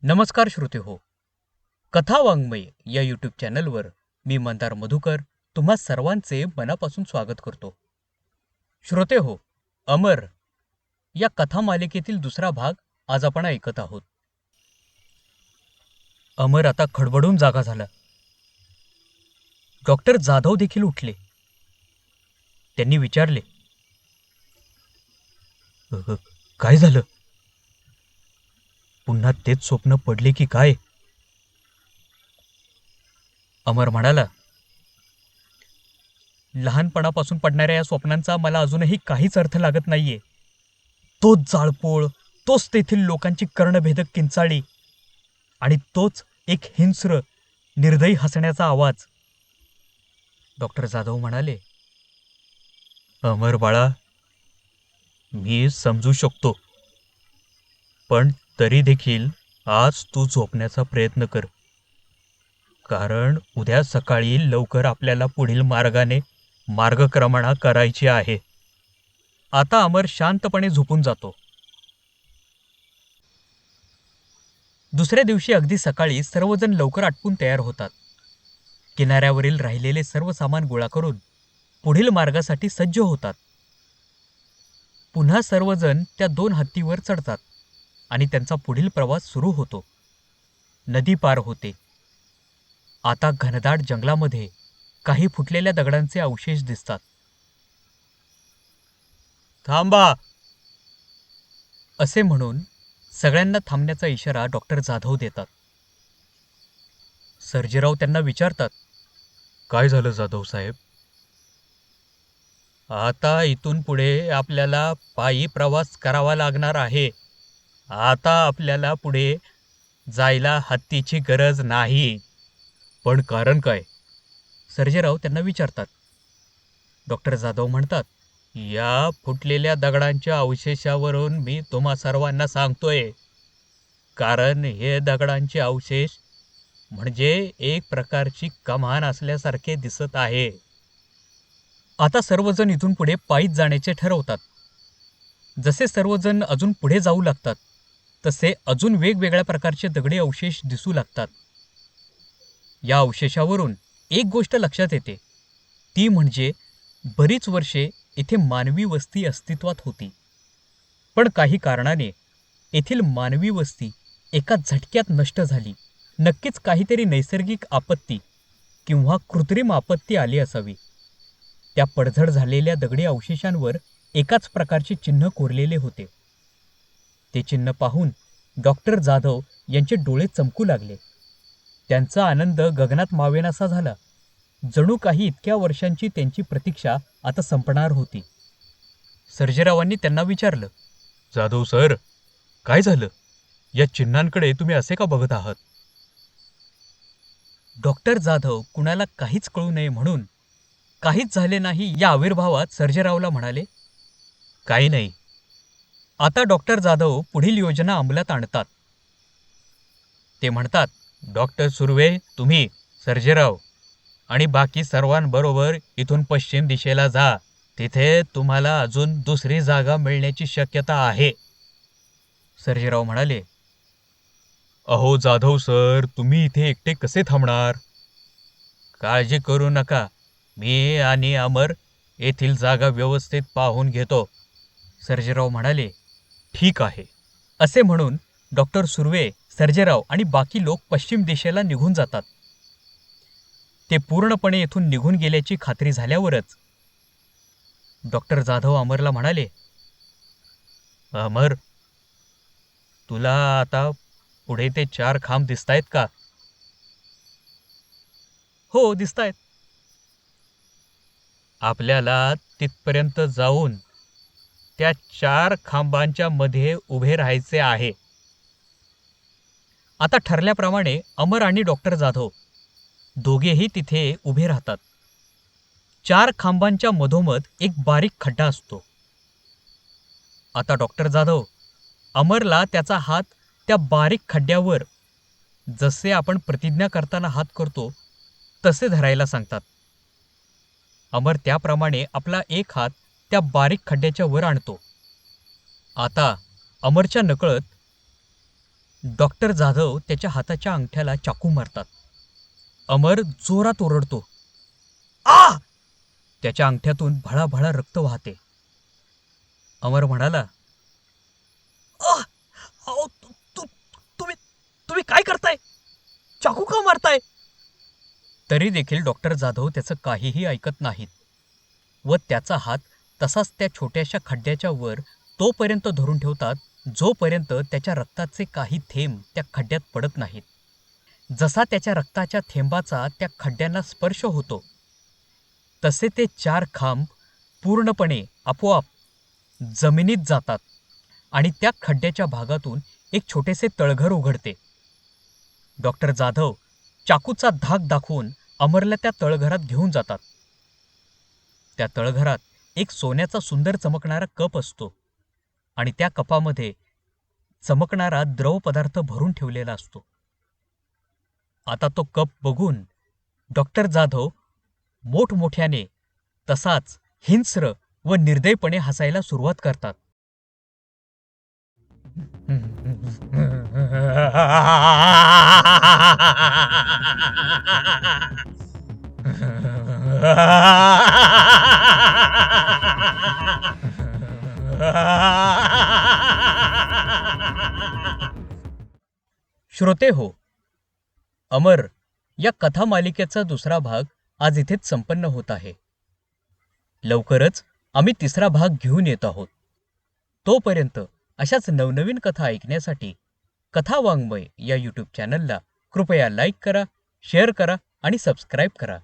नमस्कार श्रोते हो. कथा वाङ्मय या यूट्यूब चॅनलवर मी मंदार मधुकर तुम्हा सर्वांचे मनापासून स्वागत करतो. श्रोते हो, अमर या कथा मालिकेतील दुसरा भाग आज आपण ऐकत आहोत. अमर आता खडबडून जागा झाला. डॉक्टर जाधव देखील उठले. त्यांनी विचारले, काय झालं? पुन्हा तेच स्वप्न पडले की काय? अमर म्हणाला, लहानपणापासून पडणाऱ्या या स्वप्नांचा मला अजूनही काहीच अर्थ लागत नाहीये. तोच जाळपोळ, तोच तेथील लोकांची कर्णभेदक किंचाळी आणि तोच एक हिंस्र निर्दयी हसण्याचा आवाज. डॉक्टर जाधव म्हणाले, अमर बाळा, मी समजू शकतो, पण तरी देखील आज तू झोपण्याचा प्रयत्न कर, कारण उद्या सकाळी लवकर आपल्याला पुढील मार्गाने मार्गक्रमणा करायची आहे. आता अमर शांतपणे झोपून जातो. दुसऱ्या दिवशी अगदी सकाळी सर्वजण लवकर आटपून तयार होतात. किनाऱ्यावरील राहिलेले सर्व सामान गोळा करून पुढील मार्गासाठी सज्ज होतात. पुन्हा सर्वजण त्या 2 हत्तीवर चढतात आणि त्यांचा पुढील प्रवास सुरू होतो. नदी पार होते. आता घनदाट जंगलामध्ये काही फुटलेल्या दगडांचे अवशेष दिसतात. थांबा, असे म्हणून सगळ्यांना थांबण्याचा इशारा डॉक्टर जाधव देतात. सर्जेराव त्यांना विचारतात, काय झालं जाधव साहेब? आता इथून पुढे आपल्याला पायी प्रवास करावा लागणार आहे. आता आपल्याला पुढे जायला हत्तीची गरज नाही. पण कारण काय? सर्जेराव त्यांना विचारतात. डॉक्टर जाधव म्हणतात, या फुटलेल्या दगडांच्या अवशेषावरून मी तुम्हा सर्वांना सांगतोय, कारण हे दगडांचे अवशेष म्हणजे एक प्रकारची कमान असल्यासारखे दिसत आहे. आता सर्वजण इथून पुढे पायीच जाण्याचे ठरवतात. जसे सर्वजण अजून पुढे जाऊ लागतात तसे अजून वेगवेगळ्या प्रकारचे दगडी अवशेष दिसू लागतात. या अवशेषावरून एक गोष्ट लक्षात येते, ती म्हणजे बरीच वर्षे इथे मानवी वस्ती अस्तित्वात होती. पण काही कारणाने येथील मानवी वस्ती एका झटक्यात नष्ट झाली. नक्कीच काहीतरी नैसर्गिक आपत्ती किंवा कृत्रिम आपत्ती आली असावी. त्या पडझड झालेल्या दगडी अवशेषांवर एकाच प्रकारचे चिन्ह कोरलेले होते. ते चिन्ह पाहून डॉक्टर जाधव यांचे डोळे चमकू लागले. त्यांचा आनंद गगनात मावेनासा झाला. जणू काही इतक्या वर्षांची त्यांची प्रतीक्षा आता संपणार होती. सर्जेरावांनी त्यांना विचारलं, जाधव सर, काय झालं? या चिन्हांकडे तुम्ही असे का बघत आहात? डॉक्टर जाधव कुणाला काहीच कळू नये म्हणून काहीच झाले नाही या आविर्भावात सर्जेरावला म्हणाले, काही नाही. आता डॉक्टर जाधव पुढील योजना अंमलात आणतात. ते म्हणतात, डॉक्टर सुर्वे, तुम्ही, सर्जेराव आणि बाकी सर्वांबरोबर इथून पश्चिम दिशेला जा. तिथे तुम्हाला अजून दुसरी जागा मिळण्याची शक्यता आहे. सर्जेराव म्हणाले, अहो जाधव सर, तुम्ही इथे एकटे कसे थांबणार? काळजी करू नका, मी आणि अमर येथील जागा व्यवस्थित पाहून घेतो. सर्जेराव म्हणाले, ठीक आहे. असे म्हणून डॉक्टर सुर्वे, सर्जेराव आणि बाकी लोक पश्चिम दिशेला निघून जातात. ते पूर्णपणे येथून निघून गेल्याची खात्री झाल्यावरच डॉक्टर जाधव अमरला म्हणाले, अमर, तुला आता पुढे ते 4 खांब दिसतायत का? हो, दिसतायत. आपल्याला तिथपर्यंत जाऊन त्या 4 खांबांच्या मध्ये उभे राहायचे आहे. आता ठरल्याप्रमाणे अमर आणि डॉक्टर जाधव दोघेही तिथे उभे राहतात. 4 खांबांच्या मधोमध एक बारीक खड्डा असतो. आता डॉक्टर जाधव अमरला त्याचा हात त्या बारीक खड्ड्यावर, जसे आपण प्रतिज्ञा करताना हात करतो तसे धरायला सांगतात. अमर त्याप्रमाणे आपला एक हात त्या बारीक खड्ड्याच्या वर आणतो. आता अमरच्या नकळत डॉक्टर जाधव त्याच्या हाताच्या अंगठ्याला चाकू मारतात. अमर जोरात ओरडतो, आ! त्याच्या अंगठ्यातून भळाभळा रक्त वाहते. अमर म्हणाला, "आह! अहो, तुम्ही तुम्ही काय करताय? चाकू का मारताय?" तरी देखील डॉक्टर जाधव त्याचं काहीही ऐकत नाहीत व त्याचा हात तसाच त्या छोट्याशा खड्ड्याच्या वर तोपर्यंत धरून ठेवतात जोपर्यंत त्याच्या रक्ताचे काही थेंब त्या खड्ड्यात पडत नाहीत. जसा त्याच्या रक्ताच्या थेंबाचा त्या खड्ड्यांना स्पर्श होतो तसे ते 4 खांब पूर्णपणे आपोआप जमिनीत जातात आणि त्या खड्ड्याच्या भागातून एक छोटेसे तळघर उघडते. डॉक्टर जाधव चाकूचा धाक दाखवून अमरला त्या तळघरात घेऊन जातात. त्या तळघरात एक सोन्याचा सुंदर चमकणारा कप असतो आणि त्या कपामध्ये चमकणारा द्रव पदार्थ भरून ठेवलेला असतो. आता तो कप बघून डॉक्टर जाधव मोठमोठ्याने तसाच हिंस्र व निर्दयपणे हसायला सुरुवात करतात. श्रोते हो, अमर या कथा मालिकेचा दुसरा भाग आज इथेच संपन्न होत आहे. लवकरच आम्ही तिसरा भाग घेऊन येत आहोत. तोपर्यंत अशाच नवनवीन कथा ऐकण्यासाठी कथा वाङ्मय या यूट्यूब चॅनलला कृपया लाईक करा, शेअर करा आणि सबस्क्राईब करा.